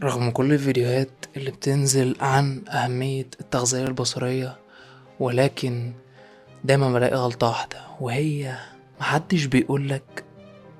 رغم كل الفيديوهات اللي بتنزل عن أهمية التغذية البصرية، ولكن دايما بلاقي غلطة واحدة، وهي محدش بيقولك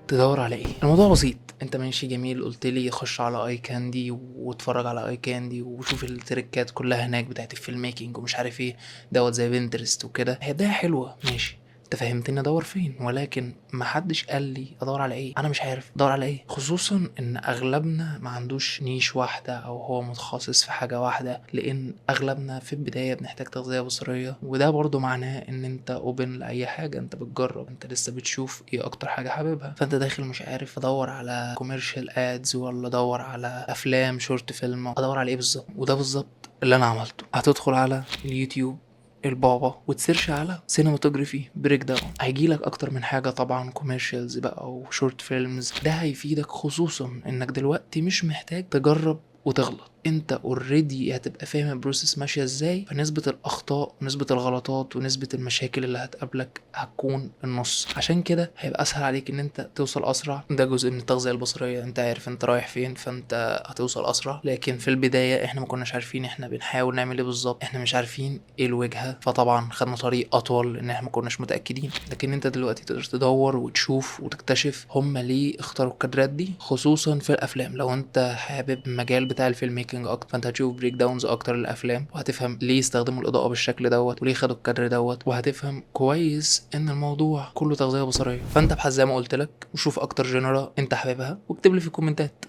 تدور على ايه. الموضوع بسيط، انت ماشي جميل قلتلي خش على اي كاندي واتفرج على اي كاندي وشوف التريكات كلها هناك بتاعت الفيلم ميكنج ومش عارف ايه دوت زي بنترست وكده. هي بداية حلوة ماشي، انت فهمتني ادور فين، ولكن محدش قال لي ادور على ايه. انا مش عارف ادور على ايه، خصوصا ان اغلبنا ما عندوش نيش واحده او هو متخصص في حاجه واحده، لان اغلبنا في البدايه بنحتاج تغذيه بصريه، وده برضو معناه ان انت اوبن لاي حاجه، انت بتجرب، انت لسه بتشوف ايه اكتر حاجه حاببها. فانت داخل مش عارف ادور على كوميرشال ادز ولا ادور على افلام شورت فيلم، ادور على ايه بالظبط. وده بالظبط اللي انا عملته. هتدخل على اليوتيوب البابا وتسيرش على سينماتوجرافي بريك داون، هيجيلك اكتر من حاجه طبعا، كوميرشالز بقى وشورت فيلمز. ده هيفيدك خصوصا انك دلوقتي مش محتاج تجرب وتغلط، انت اوريدي هتبقى فاهم البروسيس ماشيه ازاي، فنسبه الاخطاء ونسبه الغلطات ونسبه المشاكل اللي هتقابلك هتكون النص. عشان كده هيبقى اسهل عليك ان انت توصل اسرع. ده جزء من التغذيه البصريه، انت عارف انت رايح فين فانت هتوصل اسرع. لكن في البدايه احنا ما كناش عارفين احنا بنحاول نعمل ايه بالظبط، احنا مش عارفين ايه الوجهه، فطبعا خدنا طريق اطول ان احنا ما كناش متاكدين. لكن انت دلوقتي تقدر تدور وتشوف وتكتشف هم ليه اختاروا الكادرات دي، خصوصا في الافلام. لو انت حابب المجال بتاع الفيلم ميكنج اكتر فانت هتشوف بريك داونز اكتر للافلام، وهتفهم ليه استخدموا الاضاءه بالشكل دوت وليه خدوا الكادر دوت، وهتفهم كويس ان الموضوع كله تغذيه بصريه. فانت ابحث زي ما قلت لك وشوف اكتر جنرا انت حاببها واكتب لي في الكومنتات.